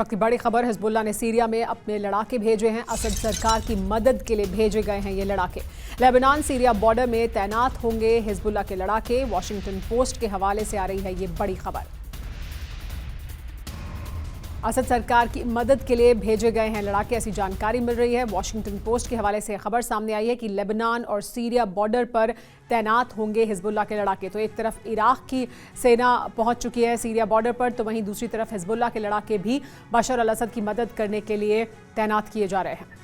वक्त की बड़ी खबर, हिजबुल्लाह ने सीरिया में अपने लड़ाके भेजे हैं। असद सरकार की मदद के लिए भेजे गए हैं ये लड़ाके। लेबनान सीरिया बॉर्डर में तैनात होंगे हिजबुल्लाह के लड़ाके। वॉशिंगटन पोस्ट के हवाले से आ रही है ये बड़ी खबर। असद सरकार की मदद के लिए भेजे गए हैं लड़ाके, ऐसी जानकारी मिल रही है। वॉशिंगटन पोस्ट के हवाले से खबर सामने आई है कि लेबनान और सीरिया बॉर्डर पर तैनात होंगे हिजबुल्लाह के लड़ाके। तो एक तरफ इराक की सेना पहुंच चुकी है सीरिया बॉर्डर पर, तो वहीं दूसरी तरफ हिजबुल्लाह के लड़ाके भी बशर अल असद की मदद करने के लिए तैनात किए जा रहे हैं।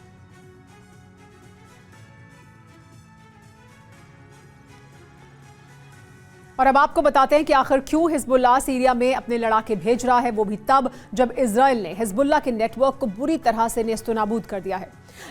और अब आपको बताते हैं कि आखिर क्यों हिजबुल्लाह सीरिया में अपने लड़ाके भेज रहा है, वो भी तब जब इजराइल ने हिजबुल्लाह के नेटवर्क को बुरी तरह से नेस्तनाबूद कर दिया है।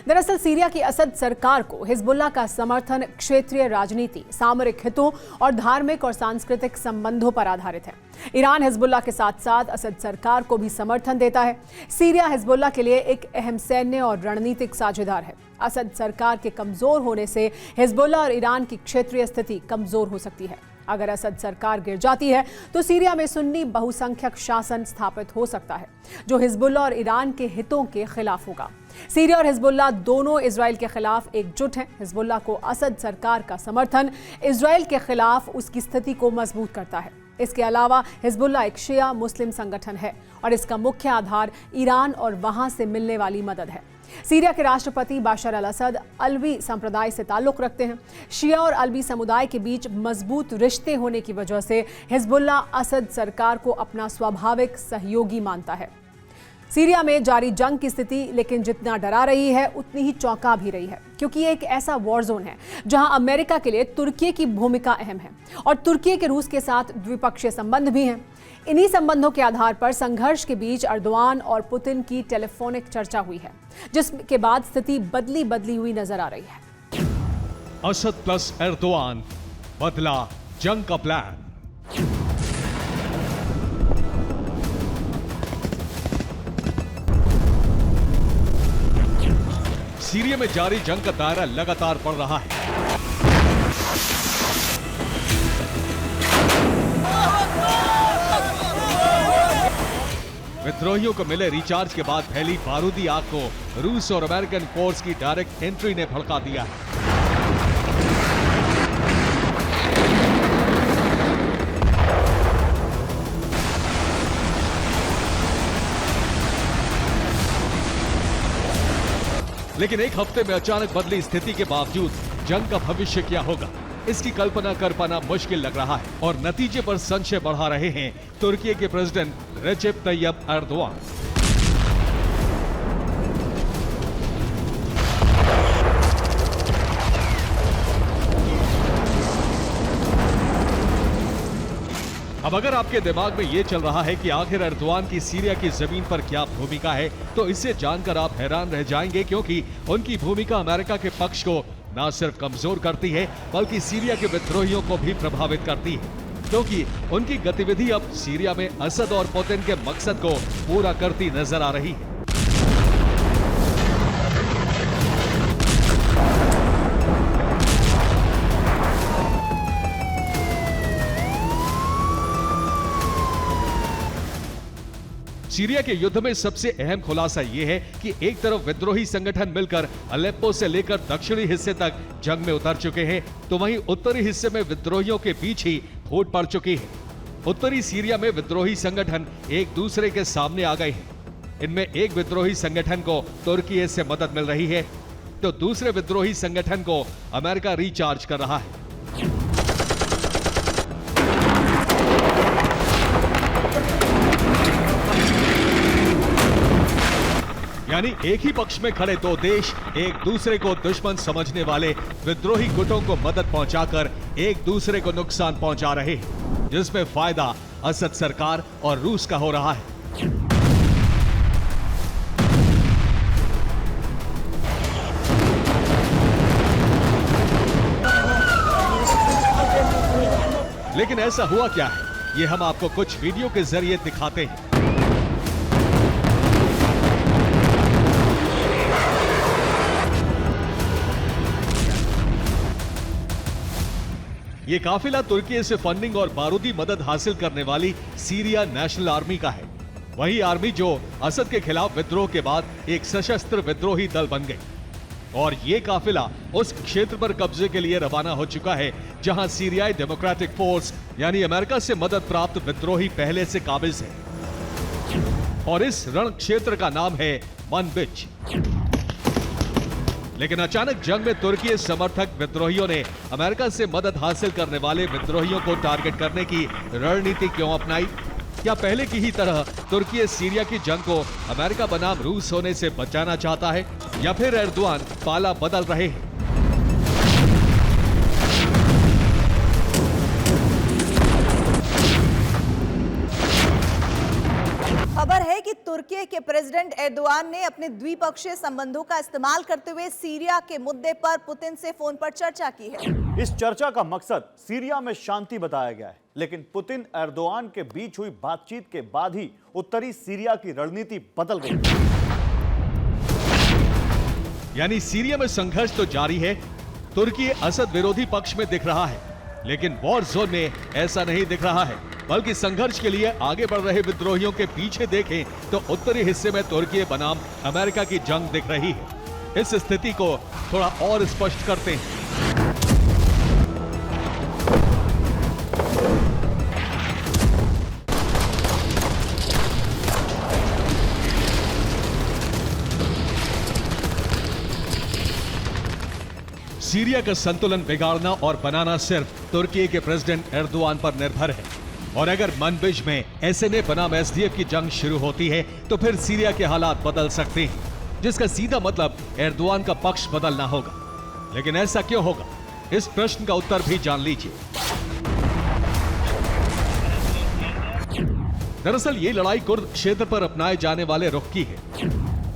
दरअसल सीरिया की असद सरकार को हिजबुल्लाह का समर्थन क्षेत्रीय राजनीति, सामरिक हितों और धार्मिक और सांस्कृतिक संबंधों पर आधारित है। ईरान हिजबुल्लाह के साथ साथ असद सरकार को भी समर्थन देता है। सीरिया हिजबुल्लाह के लिए एक अहम सैन्य और रणनीतिक साझेदार है। असद सरकार के कमजोर होने से हिजबुल्लाह और ईरान की क्षेत्रीय स्थिति कमजोर हो सकती है। अगर असद सरकार गिर जाती है तो सीरिया में सुन्नी बहुसंख्यक शासन स्थापित हो सकता है, जो हिजबुल्लाह और ईरान के हितों के खिलाफ होगा। सीरिया और हिजबुल्लाह दोनों इजराइल के खिलाफ एकजुट हैं। हिजबुल्लाह को असद सरकार का समर्थन इजराइल के खिलाफ उसकी स्थिति को मजबूत करता है। इसके अलावा हिजबुल्लाह एक शिया मुस्लिम संगठन है और इसका मुख्य आधार ईरान और वहां से मिलने वाली मदद है। सीरिया के राष्ट्रपति बशर अल असद अलवी संप्रदाय से ताल्लुक रखते हैं। शिया और अलवी समुदाय के बीच मजबूत रिश्ते होने की वजह से हिजबुल्लाह असद सरकार को अपना स्वाभाविक सहयोगी मानता है। सीरिया में जारी जंग की स्थिति लेकिन जितना डरा रही है उतनी ही चौंका भी रही है, क्योंकि ये एक ऐसा वॉर जोन है जहां अमेरिका के लिए तुर्की की भूमिका अहम है और तुर्की के रूस के साथ द्विपक्षीय संबंध भी हैं। इन्हीं संबंधों के आधार पर संघर्ष के बीच अर्दोआन और पुतिन की टेलीफोनिक चर्चा हुई है, जिसके बाद स्थिति बदली हुई नजर आ रही है। असद प्लस एर्दोआन, बदला जंग का प्लान। सीरिया में जारी जंग का दायरा लगातार बढ़ रहा है। विद्रोहियों को मिले रिचार्ज के बाद फैली बारूदी आग को रूस और अमेरिकन फोर्स की डायरेक्ट एंट्री ने भड़का दिया है। लेकिन एक हफ्ते में अचानक बदली स्थिति के बावजूद जंग का भविष्य क्या होगा, इसकी कल्पना कर पाना मुश्किल लग रहा है और नतीजे पर संशय बढ़ा रहे हैं तुर्की के प्रेसिडेंट रेजेप तैयब एर्दोआन। अब अगर आपके दिमाग में ये चल रहा है कि आखिर एर्दोआन की सीरिया की जमीन पर क्या भूमिका है, तो इसे जानकर आप हैरान रह जाएंगे, क्योंकि उनकी भूमिका अमेरिका के पक्ष को न सिर्फ कमजोर करती है बल्कि सीरिया के विद्रोहियों को भी प्रभावित करती है, क्योंकि उनकी गतिविधि अब सीरिया में असद और पुतिन के मकसद को पूरा करती नजर आ रही है। सीरिया के युद्ध में सबसे अहम खुलासा यह है कि एक तरफ विद्रोही संगठन मिलकर अलेप्पो से लेकर दक्षिणी हिस्से तक जंग में उतर चुके हैं, तो वहीं उत्तरी हिस्से में विद्रोहियों के बीच ही फूट पड़ चुकी है। उत्तरी सीरिया में विद्रोही संगठन एक दूसरे के सामने आ गए हैं। इनमें एक विद्रोही संगठन को तुर्की से मदद मिल रही है, तो दूसरे विद्रोही संगठन को अमेरिका रिचार्ज कर रहा है। यानी एक ही पक्ष में खड़े दो देश एक दूसरे को दुश्मन समझने वाले विद्रोही गुटों को मदद पहुंचाकर एक दूसरे को नुकसान पहुंचा रहे हैं, जिसमें फायदा असद सरकार और रूस का हो रहा है। लेकिन ऐसा हुआ क्या है, ये हम आपको कुछ वीडियो के जरिए दिखाते हैं। ये काफिला तुर्की से फंडिंग और बारूदी मदद हासिल करने वाली सीरिया नेशनल आर्मी का है। वही आर्मी जो असद के खिलाफ विद्रोह के बाद एक सशस्त्र विद्रोही दल बन गई और ये काफिला उस क्षेत्र पर कब्जे के लिए रवाना हो चुका है जहां सीरियाई डेमोक्रेटिक फोर्स यानी अमेरिका से मदद प्राप्त विद्रोही पहले से काबिज है और इस रण क्षेत्र का नाम है मनबिज। लेकिन अचानक जंग में तुर्की समर्थक विद्रोहियों ने अमेरिका से मदद हासिल करने वाले विद्रोहियों को टारगेट करने की रणनीति क्यों अपनाई? क्या पहले की ही तरह तुर्की सीरिया की जंग को अमेरिका बनाम रूस होने से बचाना चाहता है या फिर एर्दोआन पाला बदल रहे हैं? खबर है कि तुर्की के प्रेसिडेंट एर्दोआन ने अपने द्विपक्षीय संबंधों का इस्तेमाल करते हुए सीरिया के मुद्दे पर पुतिन से फोन पर चर्चा की है। इस चर्चा का मकसद सीरिया में शांति बताया गया है, लेकिन पुतिन एर्दोआन के बीच हुई बातचीत के बाद ही उत्तरी सीरिया की रणनीति बदल गई। यानी सीरिया में संघर्ष तो जारी है, तुर्की असद विरोधी पक्ष में दिख रहा है, लेकिन वॉर जोन में ऐसा नहीं दिख रहा है, बल्कि संघर्ष के लिए आगे बढ़ रहे विद्रोहियों के पीछे देखें तो उत्तरी हिस्से में तुर्की बनाम अमेरिका की जंग दिख रही है। इस स्थिति को थोड़ा और स्पष्ट करते हैं। सीरिया का संतुलन बिगाड़ना और बनाना सिर्फ तुर्की के प्रेसिडेंट एर्दोआन पर निर्भर है और अगर मनबिज में एसएनए बनाम एसडीएफ की जंग शुरू होती है तो फिर सीरिया के हालात बदल सकते हैं, जिसका सीधा मतलब एर्दोआन का पक्ष बदलना होगा। लेकिन ऐसा क्यों होगा? इस प्रश्न का उत्तर भी जान लीजिए। दरअसल ये लड़ाई कुर्द क्षेत्र पर अपनाए जाने वाले रुख की है।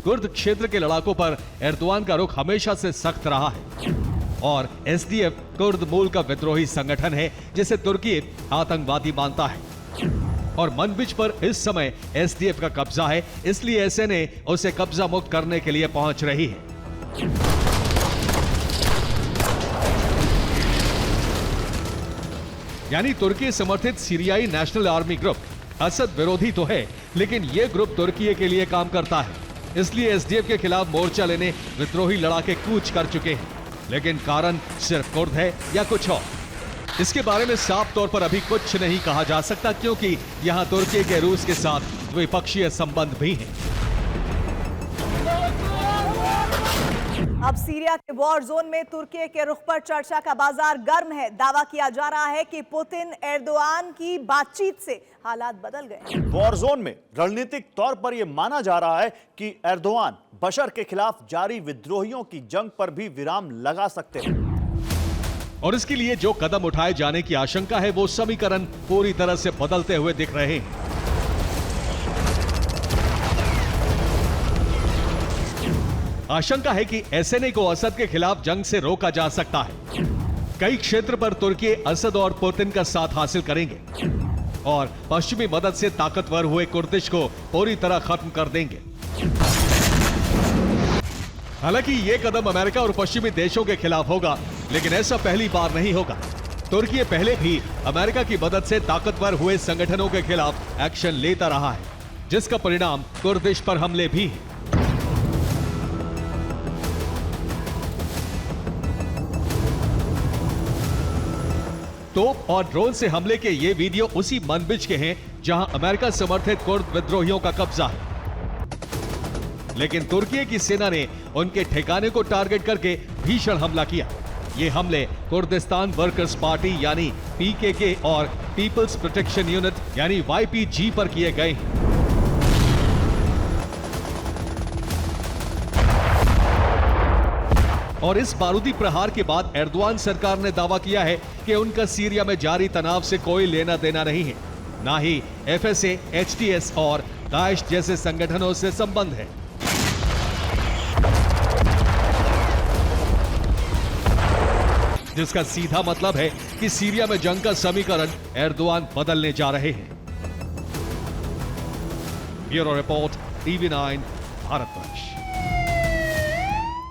कुर्द क्षेत्र के लड़ाकों पर एर्दोआन का रुख हमेशा से सख्त रहा है और एसडीएफ कुर्द मूल का विद्रोही संगठन है जिसे तुर्की आतंकवादी मानता है और मनबिज पर इस समय एसडीएफ का कब्जा है, इसलिए एसएनए उसे कब्जा मुक्त करने के लिए पहुंच रही है। यानी तुर्की समर्थित सीरियाई नेशनल आर्मी ग्रुप असद विरोधी तो है, लेकिन यह ग्रुप तुर्की के लिए काम करता है, इसलिए एसडीएफ के खिलाफ मोर्चा लेने विद्रोही लड़ाके कूच कर चुके हैं। लेकिन कारण सिर्फ कुर्द है या कुछ और, इसके बारे में साफ तौर पर अभी कुछ नहीं कहा जा सकता, क्योंकि यहां तुर्की के रूस के साथ द्विपक्षीय संबंध भी हैं। अब सीरिया के वॉर जोन में तुर्की के रुख पर चर्चा का बाजार गर्म है। दावा किया जा रहा है कि पुतिन एर्दोआन की बातचीत से हालात बदल गए। वॉर जोन में रणनीतिक तौर पर यह माना जा रहा है कि एर्दोआन बशर के खिलाफ जारी विद्रोहियों की जंग पर भी विराम लगा सकते हैं और इसके लिए जो कदम उठाए जाने की आशंका है वो समीकरण पूरी तरह से बदलते हुए दिख रहे हैं। आशंका है कि एसएनए को असद के खिलाफ जंग से रोका जा सकता है। कई क्षेत्र पर तुर्की असद और पुतिन का साथ हासिल करेंगे और पश्चिमी मदद से ताकतवर हुए कुर्दिश को पूरी तरह खत्म कर देंगे। हालांकि यह कदम अमेरिका और पश्चिमी देशों के खिलाफ होगा, लेकिन ऐसा पहली बार नहीं होगा। तुर्की पहले भी अमेरिका की मदद से ताकतवर हुए संगठनों के खिलाफ एक्शन लेता रहा है, जिसका परिणाम कुर्दिश पर हमले भी है। तोप और ड्रोन से हमले के ये वीडियो उसी मनबिज के हैं जहां अमेरिका समर्थित कुर्द विद्रोहियों का कब्जा है, लेकिन तुर्की की सेना ने उनके ठिकाने को टारगेट करके भीषण हमला किया। ये हमले कुर्दिस्तान वर्कर्स पार्टी यानी पीकेके और पीपल्स प्रोटेक्शन यूनिट यानी वाईपीजी पर किए गए हैं। और इस बारूदी प्रहार के बाद एर्दोआन सरकार ने दावा किया है कि उनका सीरिया में जारी तनाव से कोई लेना देना नहीं है, ना ही एफएसए, एचटीएस और दाइश जैसे संगठनों से संबंध है। जिसका सीधा मतलब है कि सीरिया में जंग का समीकरण एर्दोआन बदलने जा रहे हैं। Bureau report, TV9, Bharatvarsh.